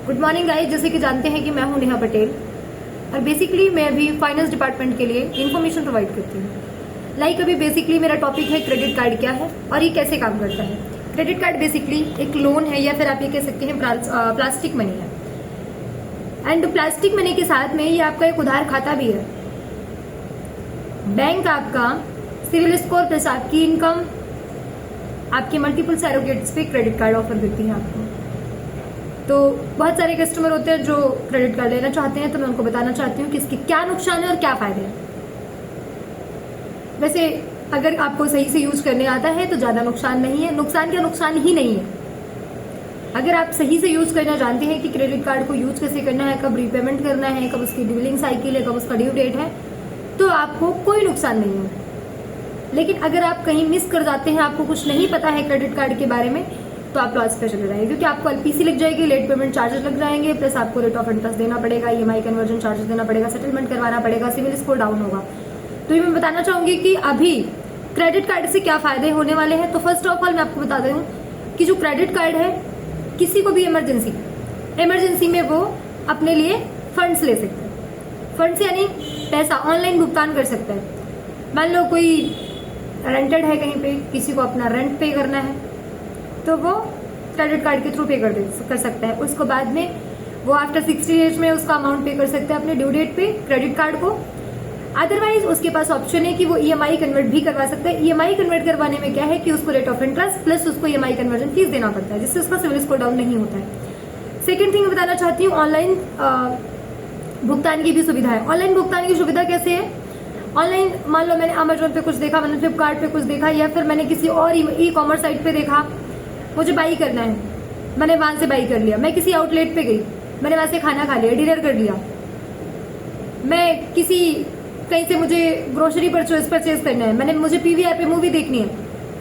Good morning guys. जैसे कि जानते हैं कि मैं हूं नेहा पटेल और बेसिकली मैं अभी फाइनेंस डिपार्टमेंट के लिए इन्फॉर्मेशन प्रोवाइड करती हूँ। अभी बेसिकली मेरा टॉपिक है क्रेडिट कार्ड क्या है और ये कैसे काम करता है। क्रेडिट कार्ड बेसिकली एक लोन है या फिर आप ये कह सकते हैं प्लास्टिक मनी है। एंड प्लास्टिक मनी के साथ में ये आपका एक उधार खाता भी है। बैंक आपका सिविल स्कोर प्लस आपकी इनकम, आपके मल्टीपल सैरोगेट्स पे क्रेडिट कार्ड ऑफर करती है आपको। तो बहुत सारे कस्टमर होते हैं जो क्रेडिट कार्ड लेना चाहते हैं, तो मैं उनको बताना चाहती हूँ कि इसके क्या नुकसान है और क्या फायदे हैं। वैसे अगर आपको सही से यूज करने आता है तो ज्यादा नुकसान नहीं है, नुकसान ही नहीं है। अगर आप सही से यूज करना जानते हैं कि क्रेडिट कार्ड को यूज कैसे करना है, कब रीपेमेंट करना है, कब उसकी बिलिंग साइकिल है, कब उसका ड्यू डेट है, तो आपको कोई नुकसान नहीं है। लेकिन अगर आप कहीं मिस कर जाते हैं, आपको कुछ नहीं पता है क्रेडिट कार्ड के बारे में, तो आप लॉस पे चले जाएंगे, क्योंकि आपको एलपीसी लग जाएगी, लेट पेमेंट चार्जेस लग जाएंगे, प्लस आपको रेट ऑफ इंटरेस्ट देना पड़ेगा, ईएमआई कन्वर्जन चार्जेस देना पड़ेगा, सेटलमेंट करवाना पड़ेगा, सिविल स्कोर डाउन होगा। तो ये मैं बताना चाहूंगी कि अभी क्रेडिट कार्ड से क्या फायदे होने वाले हैं। तो फर्स्ट ऑफ ऑल मैं आपको बता दूं कि जो क्रेडिट कार्ड है, किसी को भी इमरजेंसी में वो अपने लिए फंड्स ले सकते हैं। फंड्स यानी पैसा ऑनलाइन भुगतान कर सकता है। मान लो कोई रेंटेड है कहीं पे, किसी को अपना रेंट पे करना है, तो वो क्रेडिट कार्ड के थ्रू पे कर सकता है। उसको बाद में वो आफ्टर 60 डेज में उसका अमाउंट पे कर सकता है अपने ड्यू डेट पे क्रेडिट कार्ड को। अदरवाइज उसके पास ऑप्शन है कि वो ईएमआई कन्वर्ट भी करवा सकता है। ईएमआई कन्वर्ट करवाने में क्या है कि उसको रेट ऑफ इंटरेस्ट प्लस उसको ईएमआई कन्वर्जन फीस देना पड़ता है, जिससे उसका सिविल स्कोर डाउन नहीं होता है। सेकेंड थिंग बताना चाहती हूँ, ऑनलाइन भुगतान की भी सुविधा है। ऑनलाइन भुगतान की सुविधा कैसे है? ऑनलाइन मान लो मैंने अमेजोन पे कुछ देखा, मैंने फ्लिपकार्ट पे कुछ देखा, या फिर मैंने किसी और ई कॉमर्स साइट पे देखा, मुझे बाई करना है, मैंने वहां से बाई कर लिया। मैं किसी आउटलेट पे गई, मैंने वहां से खाना खा लिया, डिनर कर लिया। मैं किसी कहीं से मुझे ग्रोसरी परचेज करना है, मुझे पीवीआर पे मूवी देखनी है,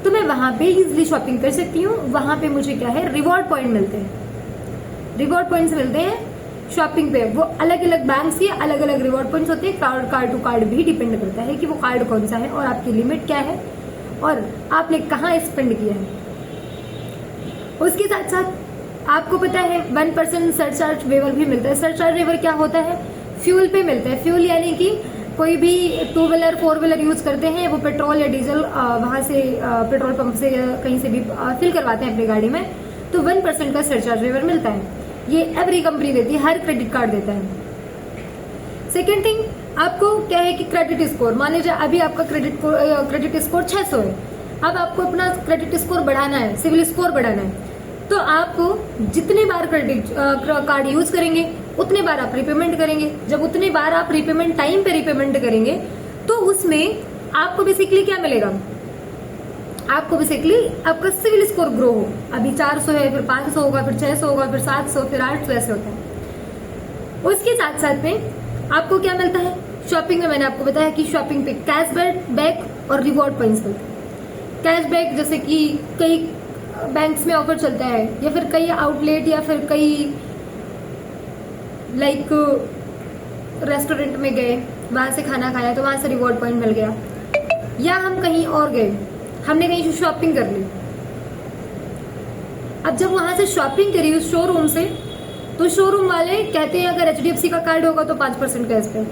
तो मैं वहां पे इजिली शॉपिंग कर सकती हूँ। वहां पे मुझे क्या है, रिवॉर्ड पॉइंट मिलते हैं। रिवॉर्ड पॉइंट्स मिलते हैं शॉपिंग पे। वो अलग अलग बैंक के अलग अलग रिवॉर्ड पॉइंट्स होते हैं। कार्ड टू कार्ड भी डिपेंड करता है कि वो कार्ड कौन सा है और आपकी लिमिट क्या है और आपने कहाँ स्पेंड किया है। उसके साथ साथ आपको पता है 1% सरचार्ज वेवर भी मिलता है। सरचार्ज वेवर क्या होता है? फ्यूल पे मिलता है। फ्यूल यानी कि कोई भी 2 व्हीलर 4 व्हीलर यूज करते हैं, वो पेट्रोल या डीजल वहां से पेट्रोल पंप से कहीं से भी फिल करवाते हैं अपनी गाड़ी में, तो 1% का सरचार्ज वेवर मिलता है। ये एवरी कंपनी देती है, हर क्रेडिट कार्ड देता है। सेकेंड थिंग, आपको क्या है कि क्रेडिट स्कोर, मान लीजिए अभी आपका क्रेडिट स्कोर 600 है। अब आपको अपना क्रेडिट स्कोर बढ़ाना है, सिविल स्कोर बढ़ाना है, तो आपको जितने बार क्रेडिट कार्ड यूज करेंगे उतने बार आप रीपेमेंट करेंगे। जब उतने बार आप रीपेमेंट टाइम पे रीपेमेंट करेंगे, तो उसमें आपको बेसिकली क्या मिलेगा? आपको बेसिकली आपका सिविल स्कोर ग्रो हो। अभी 400 है, फिर 500 होगा, फिर 600 होगा, फिर 700, फिर 800, ऐसे होता है। उसके साथ साथ में आपको क्या मिलता है? शॉपिंग में मैंने आपको बताया कि शॉपिंग पे कैशबैक और रिवॉर्ड पॉइंट्स मिलते हैं। कैशबैक जैसे कि कई बैंक्स में ऑफर चलता है, या फिर कई आउटलेट या फिर कई लाइक रेस्टोरेंट में गए, वहां से खाना खाया तो वहां से रिवॉर्ड पॉइंट मिल गया। या हम कहीं और गए, हमने कहीं शॉपिंग कर ली, अब जब वहां से शॉपिंग करी उस शोरूम से, तो शोरूम वाले कहते हैं अगर एचडीएफसी का कार्ड होगा तो 5% cashback,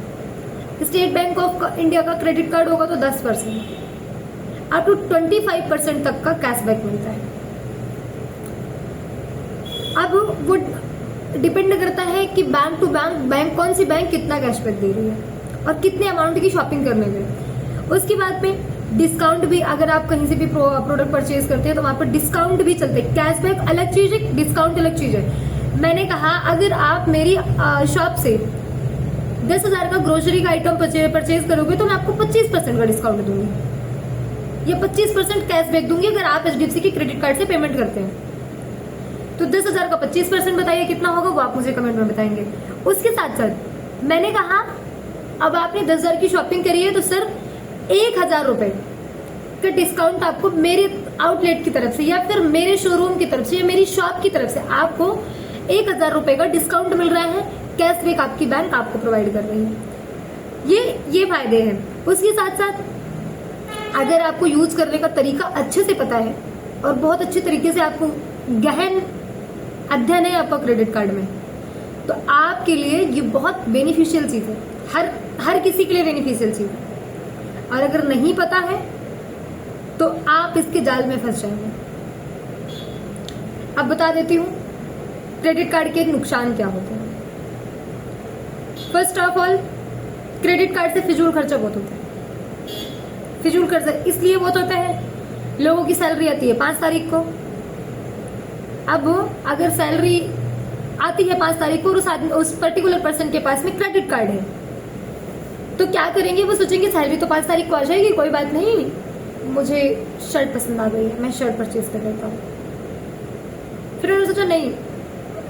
state bank of India का क्रेडिट कार्ड होगा तो 10%, अप टू 25% तक का कैशबैक मिलता है। अब वो डिपेंड करता है कि बैंक टू बैंक कौन सी बैंक कितना कैशबैक दे रही है और कितने अमाउंट की शॉपिंग करने में। उसके बाद में डिस्काउंट भी, अगर आप कहीं से भी प्रोडक्ट परचेज करते हैं तो वहां पर डिस्काउंट भी चलते हैं। कैशबैक अलग चीज है, डिस्काउंट अलग चीज है। मैंने कहा अगर आप मेरी शॉप से 10,000 का ग्रोसरी का आइटम परचेज करोगे तो मैं आपको 25% का डिस्काउंट दूंगी, या 25% कैशबैक दूंगी अगर आप एचडीएफसी के क्रेडिट कार्ड से पेमेंट करते हैं। तो 10,000 का 25% बताइए कितना होगा, वो आप मुझे कमेंट में बताएंगे। उसके साथ साथ मैंने कहा अब आपने 10,000 की शॉपिंग करी है तो सर 1,000 रुपए का डिस्काउंट आपको मेरे आउटलेट की तरफ से या फिर मेरे शोरूम की तरफ से या मेरी शॉप की तरफ से आपको 1,000 रुपए का डिस्काउंट मिल रहा है। कैशबैक आपकी बैंक आपको प्रोवाइड कर रही है। ये फायदे हैं। उसके साथ साथ अगर आपको यूज करने का तरीका अच्छे से पता है और बहुत अच्छे तरीके से आपको गहन अध्ययन है आपका क्रेडिट कार्ड में, तो आपके लिए ये बहुत बेनिफिशियल चीज है, हर किसी के लिए बेनिफिशियल चीज है। और अगर नहीं पता है तो आप इसके जाल में फंस जाएंगे। अब बता देती हूँ क्रेडिट कार्ड के नुकसान क्या होते हैं। First of all, credit card से फिजूल खर्चा बहुत होता है। फिजूल खर्चा इसलिए बहुत होता है, लोगों की सैलरी आती है 5 तारीख को। अब अगर सैलरी आती है 5 तारीख को और उस पर्टिकुलर पर्सन के पास में क्रेडिट कार्ड है, तो क्या करेंगे? वो सोचेंगे सैलरी तो 5 तारीख को आ जाएगी, कोई बात नहीं, मुझे शर्ट पसंद आ गई है, मैं शर्ट परचेज कर लेता हूँ। फिर उन्होंने सोचा नहीं,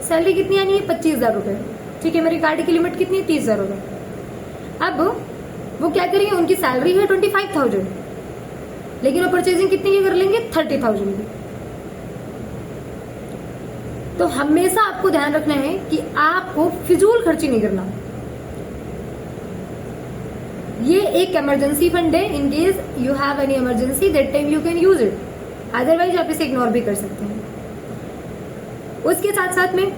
सैलरी कितनी आनी है? 25,000 रुपये। ठीक है, मेरी गाड़ी की लिमिट कितनी है? 30,000 रुपये। अब वो क्या करेंगे? उनकी सैलरी है 25,000, लेकिन वो परचेजिंग कितनी की कर लेंगे? 30,000 की। तो हमेशा आपको ध्यान रखना है कि आपको फिजूल खर्ची नहीं करना। ये एक इमरजेंसी फंड है, in case you have any emergency, that time you can use it, otherwise आप इसे इग्नोर भी कर सकते हैं। उसके साथ साथ में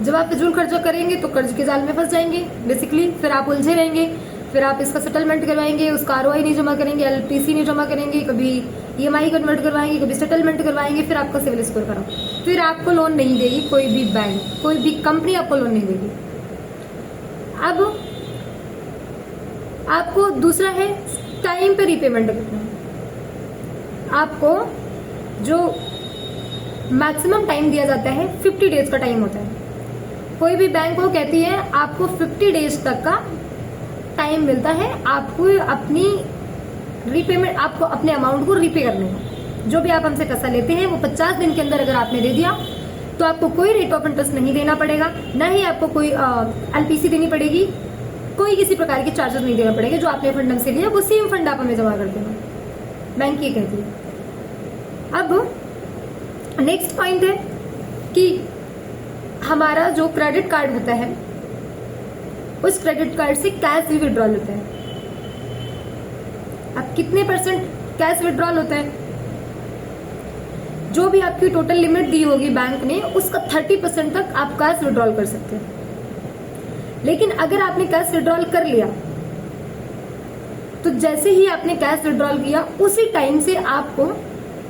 जब आप फिजूल खर्चा करेंगे तो कर्ज के जाल में फंस जाएंगे बेसिकली। फिर आप उलझे रहेंगे, फिर आप इसका सेटलमेंट करवाएंगे, उसका आरओआई नहीं जमा करेंगे, एलटीसी नहीं जमा करेंगे, कभी ईएमआई कन्वर्ट करवाएंगे, कभी सेटलमेंट करवाएंगे, फिर आपका सिविल स्कोर खराब, फिर आपको लोन नहीं देगी कोई भी बैंक, कोई भी कंपनी आपको लोन नहीं देगी। अब आपको दूसरा है टाइम पे रीपेमेंट करना है। आपको जो मैक्सिमम टाइम दिया जाता है 50 डेज का टाइम होता है। कोई भी बैंक को कहती है आपको 50 डेज तक का टाइम मिलता है आपको अपनी रीपेमेंट, आपको अपने अमाउंट को रीपे करने का। जो भी आप हमसे पैसा लेते हैं वो 50 दिन के अंदर अगर आपने दे दिया तो आपको कोई रेट ऑफ इंटरेस्ट नहीं देना पड़ेगा, ना ही आपको कोई एलपीसी देनी पड़ेगी, कोई किसी प्रकार के चार्जेस नहीं देना पड़ेगा। जो आपने फंड हमसे लिया वो सेम फंड आप हमें जमा कर देना, बैंक ये कहती है। अब नेक्स्ट पॉइंट है कि हमारा जो क्रेडिट कार्ड होता है उस क्रेडिट कार्ड से कैश भी विड्रॉल होता है। अब कितने % कैश विड्रॉल होता है? जो भी आपकी टोटल लिमिट दी होगी बैंक ने उसका 30% तक आप कैश विड्रॉल कर सकते हैं। लेकिन अगर आपने कैश विड्रॉल कर लिया तो जैसे ही आपने कैश विड्रॉल किया उसी टाइम से आपको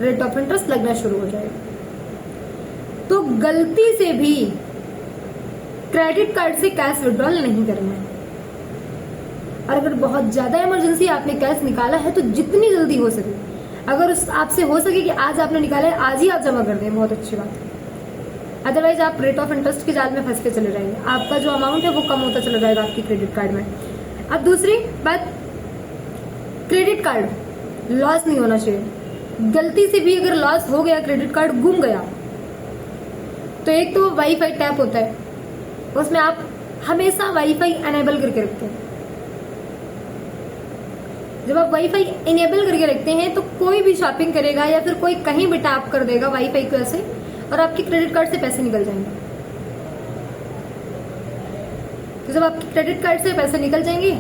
रेट ऑफ इंटरेस्ट लगना शुरू हो जाएगा। तो गलती से भी क्रेडिट कार्ड से कैश विड्रॉल नहीं करना है। और अगर बहुत ज्यादा इमरजेंसी आपने कैश निकाला है तो जितनी जल्दी हो सके, अगर आपसे हो सके कि आज आपने निकाला है आज ही आप जमा कर दें, बहुत अच्छी बात है। अदरवाइज आप रेट ऑफ इंटरेस्ट के जाल में फंस के चले जाएंगे, आपका जो अमाउंट है वो कम होता चला जाएगा आपकी क्रेडिट कार्ड में। अब दूसरी बात, क्रेडिट कार्ड लॉस नहीं होना चाहिए। गलती से भी अगर लॉस हो गया, क्रेडिट कार्ड गुम गया, तो एक तो वाईफाई टैप होता है, उसमें आप हमेशा वाईफाई एनेबल करके रखते हैं। जब आप वाईफाई इनेबल करके रखते हैं तो कोई भी शॉपिंग करेगा या फिर कोई कहीं भी टैप कर देगा वाईफाई को ऐसे, और आपके क्रेडिट कार्ड से पैसे निकल जाएंगे। तो जब आपके क्रेडिट कार्ड से पैसे निकल जाएंगे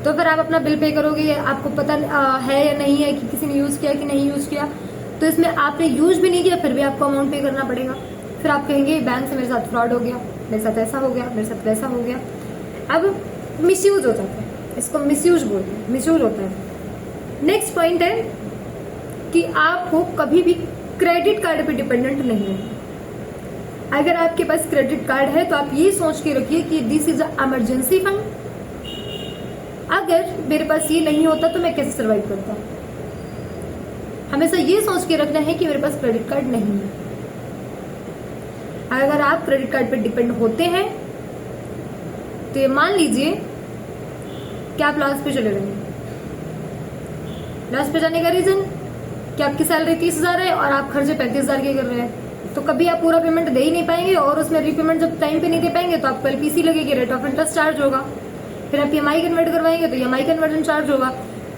तो फिर आप अपना बिल पे करोगे, आपको पता है या नहीं है कि किसी ने यूज किया कि नहीं यूज किया। तो इसमें आपने यूज भी नहीं किया फिर भी आपको अमाउंट पे करना पड़ेगा। फिर आप कहेंगे बैंक से मेरे साथ फ्रॉड हो गया, मेरे साथ ऐसा हो गया, मेरे साथ वैसा हो गया। अब मिसयूज हो जाता है, इसको मिसयूज बोलते हैं, मिसयूज होता है। नेक्स्ट पॉइंट है कि आपको कभी भी क्रेडिट कार्ड पे डिपेंडेंट नहीं है। अगर आपके पास क्रेडिट कार्ड है तो आप ये सोच के रखिए कि this is a emergency fund. अगर मेरे पास ये नहीं होता तो मैं कैसे सर्वाइव करता। हमेशा ये सोच के रखना है कि मेरे पास क्रेडिट कार्ड नहीं है। अगर आप क्रेडिट कार्ड पे डिपेंड होते हैं तो ये मान लीजिए कि आप लॉस पे चले गए। लॉस पे जाने का रीजन कि आपकी सैलरी 30,000 है और आप खर्चे 35,000 के कर रहे हैं, तो कभी आप पूरा पेमेंट दे ही नहीं पाएंगे, और उसमें रीपेमेंट जब टाइम पे नहीं दे पाएंगे तो आपको एलपीसी लगेगी, रेट ऑफ इंटरेस्ट चार्ज होगा। फिर आप ईएमआई कन्वर्ट करवाएंगे तो ईएमआई कन्वर्जन चार्ज होगा।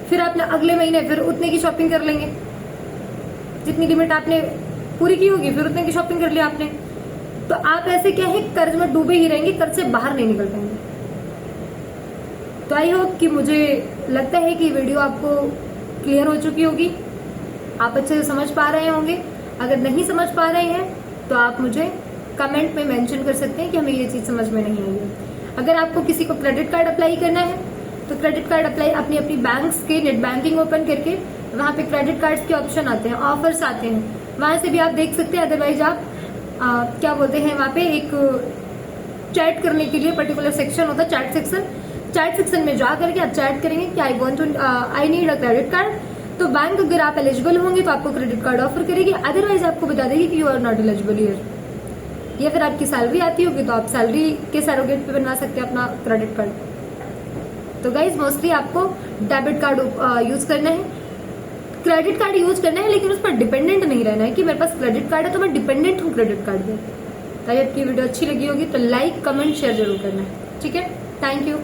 फिर आपने अगले महीने फिर उतने की शॉपिंग कर लेंगे, जितनी लिमिट आपने पूरी की होगी फिर उतने की शॉपिंग कर लिया आपने। तो आप ऐसे क्या है, कर्ज में डूबे ही रहेंगे, कर्ज से बाहर नहीं निकल पाएंगे। तो आई होप कि मुझे लगता है कि वीडियो आपको क्लियर हो चुकी होगी, आप अच्छे से समझ पा रहे होंगे। अगर नहीं समझ पा रहे हैं तो आप मुझे कमेंट में मेंशन कर सकते हैं कि हमें ये चीज समझ में नहीं आई है। अगर आपको किसी को क्रेडिट कार्ड अप्लाई करना है तो क्रेडिट कार्ड अप्लाई अपनी अपनी बैंक्स के नेट बैंकिंग ओपन करके वहां पे क्रेडिट कार्ड्स के ऑप्शन आते हैं, ऑफर्स आते हैं, वहां से भी आप देख सकते हैं। अदरवाइज आप क्या बोलते हैं, वहां पे एक चैट करने के लिए पर्टिकुलर सेक्शन होता है, चैट सेक्शन। चैट सेक्शन में जा करके आप चैट करेंगे कि I need a credit card, तो बैंक अगर आप एलिजिबल होंगे तो आपको क्रेडिट कार्ड ऑफर करेगी, अदरवाइज आपको बता देगी कि you are not eligible here. या फिर आपकी सैलरी आती होगी तो आप सैलरी के सरोगेट पे बनवा सकते हैं अपना क्रेडिट कार्ड। तो गाइज मोस्टली आपको डेबिट कार्ड यूज करना है, क्रेडिट कार्ड यूज करना है, लेकिन उस पर डिपेंडेंट नहीं रहना है कि मेरे पास क्रेडिट कार्ड है तो मैं डिपेंडेंट हूँ क्रेडिट कार्ड पे। तो आपकी वीडियो अच्छी लगी होगी तो लाइक कमेंट शेयर जरूर करना है, ठीक है। Thank you.